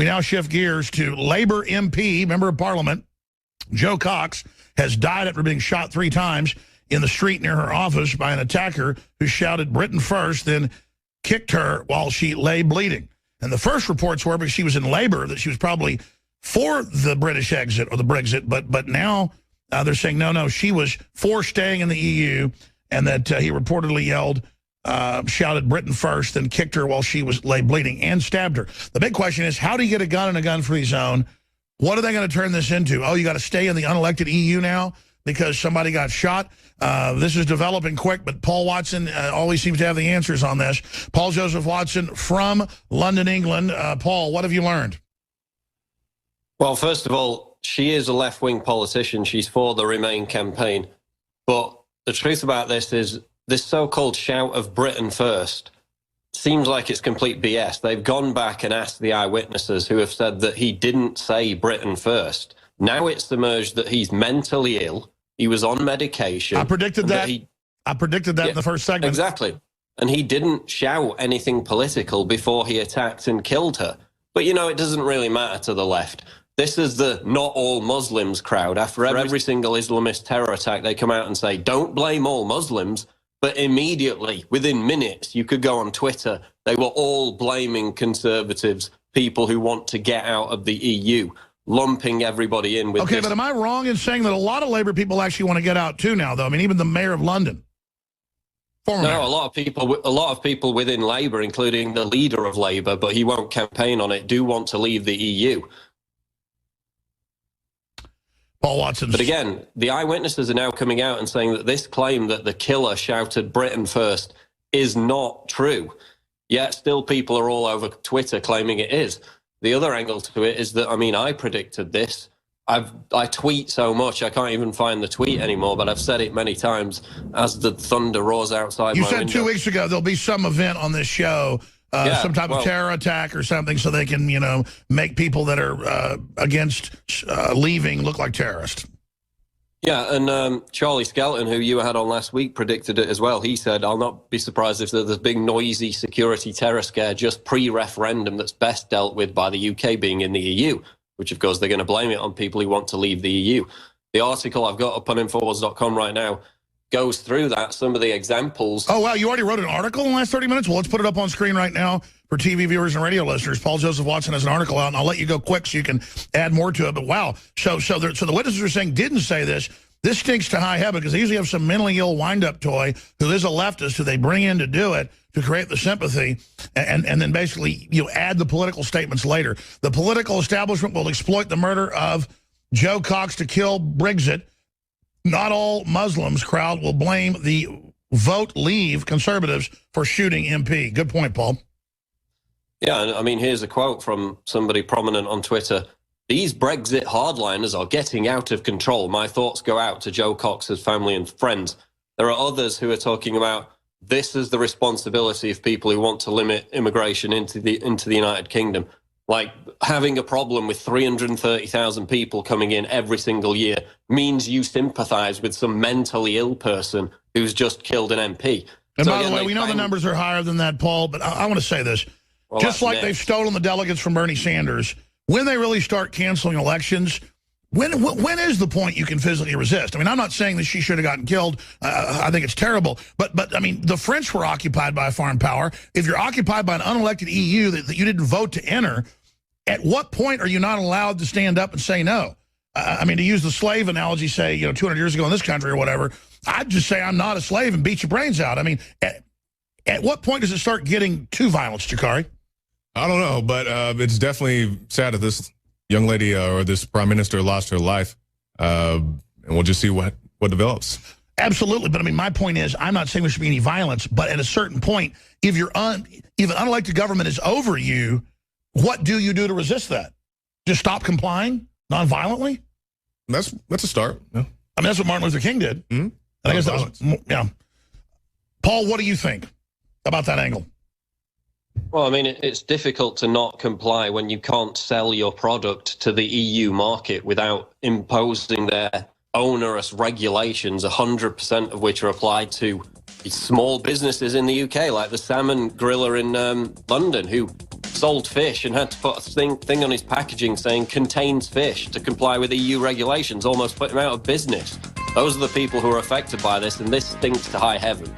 We now shift gears to Labour MP, member of Parliament, Jo Cox, has died after being shot 3 times in the street near her office by an attacker who shouted "Britain first," then kicked her while she lay bleeding. And the first reports were, because she was in Labour, that she was probably for the British exit or the Brexit, but now they're saying no, she was for staying in the EU, and that he reportedly shouted "Britain first," then kicked her while she lay bleeding and stabbed her. The big question is, how do you get a gun in a gun-free zone? What are they going to turn this into? Oh, you got to stay in the unelected EU now because somebody got shot? This is developing quick, but Paul Watson always seems to have the answers on this. Paul Joseph Watson from London, England. Paul, what have you learned? Well, first of all, she is a left-wing politician. She's for the Remain campaign. But the truth about this is this so-called shout of "Britain first" seems like it's complete BS. They've gone back and asked the eyewitnesses who have said that he didn't say "Britain first." Now it's emerged that he's mentally ill. He was on medication. I predicted that. I predicted that in the first segment. Exactly. And he didn't shout anything political before he attacked and killed her. But, you know, it doesn't really matter to the left. This is the not all Muslims crowd. After every single Islamist terror attack, they come out and say, don't blame all Muslims. But immediately, within minutes, you could go on Twitter, they were all blaming conservatives, people who want to get out of the EU, lumping everybody in with Okay, but am I wrong in saying that a lot of Labour people actually want to get out too now, though? I mean, even the mayor of London. No, a lot of people within Labour, including the leader of Labour, but he won't campaign on it, do want to leave the EU. Paul Watson. But again, the eyewitnesses are now coming out and saying that this claim that the killer shouted "Britain first" is not true. Yet still people are all over Twitter claiming it is. The other angle to it is that, I mean, I predicted this. I tweet so much, I can't even find the tweet anymore, but I've said it many times as the thunder roars outside my window. You said 2 weeks ago there'll be some event on this show, some type of terror attack or something, so they can, you know, make people that are against leaving look like terrorists. Yeah, and Charlie Skelton, who you had on last week, predicted it as well. He said, I'll not be surprised if there's a big noisy security terror scare just pre-referendum that's best dealt with by the UK being in the EU, which, of course, they're going to blame it on people who want to leave the EU. The article I've got up on Infowars.com right now goes through that, some of the examples. Oh, wow, you already wrote an article in the last 30 minutes? Well, let's put it up on screen right now for TV viewers and radio listeners. Paul Joseph Watson has an article out, and I'll let you go quick so you can add more to it. But wow, so the witnesses are saying didn't say this. This stinks to high heaven because they usually have some mentally ill wind-up toy who is a leftist who they bring in to do it, to create the sympathy, and then basically add the political statements later. The political establishment will exploit the murder of Jo Cox to kill Brexit. Not all Muslims crowd will blame the vote leave conservatives for shooting MP. Good point, Paul. Yeah, I mean, here's a quote from somebody prominent on Twitter. These Brexit hardliners are getting out of control. My thoughts go out to Jo Cox's family and friends. There are others who are talking about this is the responsibility of people who want to limit immigration into the United Kingdom. Like, having a problem with 330,000 people coming in every single year means you sympathize with some mentally ill person who's just killed an MP. And so by the way, we know the numbers are higher than that, Paul, but I want to say this. Well, just like they've stolen the delegates from Bernie Sanders, when they really start canceling elections, when is the point you can physically resist? I mean, I'm not saying that she should have gotten killed. I think it's terrible. But I mean, the French were occupied by a foreign power. If you're occupied by an unelected EU that you didn't vote to enter, at what point are you not allowed to stand up and say no? I mean, to use the slave analogy, say, 200 years ago in this country or whatever, I'd just say I'm not a slave and beat your brains out. I mean, at what point does it start getting too violent, Jakari? I don't know, but it's definitely sad that this young lady or this prime minister lost her life, and we'll just see what develops. Absolutely, but I mean, my point is, I'm not saying there should be any violence, but at a certain point, if an unelected government is over you, what do you do to resist that? Just stop complying nonviolently? That's a start. Yeah. I mean, that's what Martin Luther King did. Mm-hmm. I guess that was, yeah. Paul, what do you think about that angle? Well, I mean, it's difficult to not comply when you can't sell your product to the EU market without imposing their onerous regulations, 100% of which are applied to small businesses in the UK, like the salmon griller in London, who sold fish and had to put a thing on his packaging saying contains fish to comply with EU regulations, almost put him out of business. Those are the people who are affected by this, and this stinks to high heaven.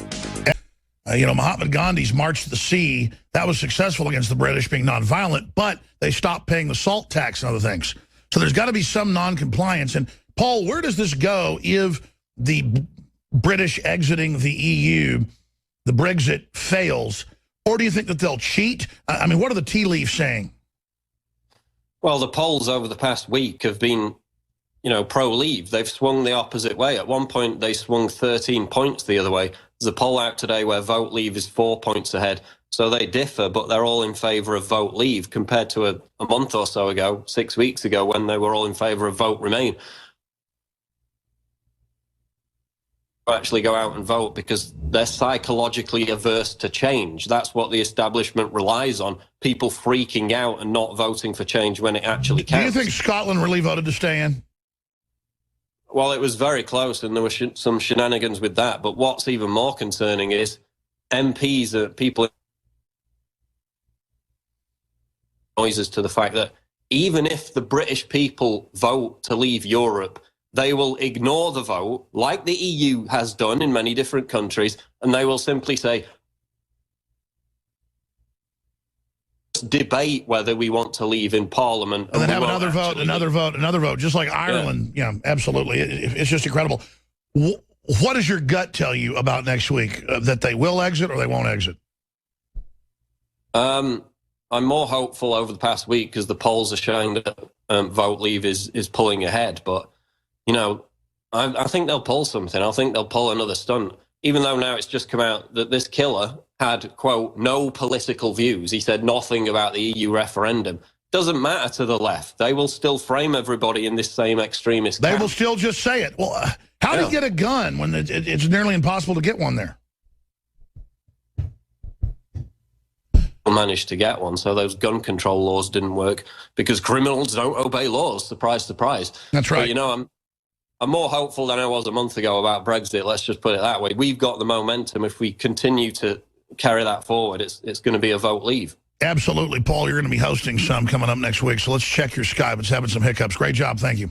You know, Mahatma Gandhi's March to the Sea, that was successful against the British being nonviolent, but they stopped paying the salt tax and other things. So there's got to be some non-compliance. And, Paul, where does this go if the British exiting the EU, the Brexit, fails? Or do you think that they'll cheat? I mean, what are the tea leaves saying? Well, the polls over the past week have been, you know, pro-leave. They've swung the opposite way. At one point, they swung 13 points the other way. There's a poll out today where vote leave is 4 points ahead. So they differ, but they're all in favour of vote leave compared to a month or so ago, 6 weeks ago, when they were all in favour of vote remain. Actually go out and vote because they're psychologically averse to change. That's what the establishment relies on, people freaking out and not voting for change when it actually counts. Do you think Scotland really voted to stay in? Well, it was very close, and there were some shenanigans with that. But what's even more concerning is MPs, people, noises to the fact that even if the British people vote to leave Europe, they will ignore the vote, like the EU has done in many different countries, and they will simply say, debate whether we want to leave in Parliament. And then have another vote, another vote, just like Ireland. Yeah, absolutely. It's just incredible. What does your gut tell you about next week? That they will exit or they won't exit? I'm more hopeful over the past week because the polls are showing that vote leave is pulling ahead. But, you know, I think they'll pull something. I think they'll pull another stunt. Even though now it's just come out that this killer had, quote, no political views. He said nothing about the EU referendum. Doesn't matter to the left. They will still frame everybody in this same extremist camp. They will still just say it. Well, how do you get a gun when it's nearly impossible to get one there? Managed to get one, so those gun control laws didn't work because criminals don't obey laws. Surprise, surprise. That's right. But, you know, I'm more hopeful than I was a month ago about Brexit. Let's just put it that way. We've got the momentum. If we continue to carry that forward, it's going to be a vote leave. Absolutely, Paul. You're going to be hosting some coming up next week, so let's check your Skype. It's having some hiccups. Great job. Thank you.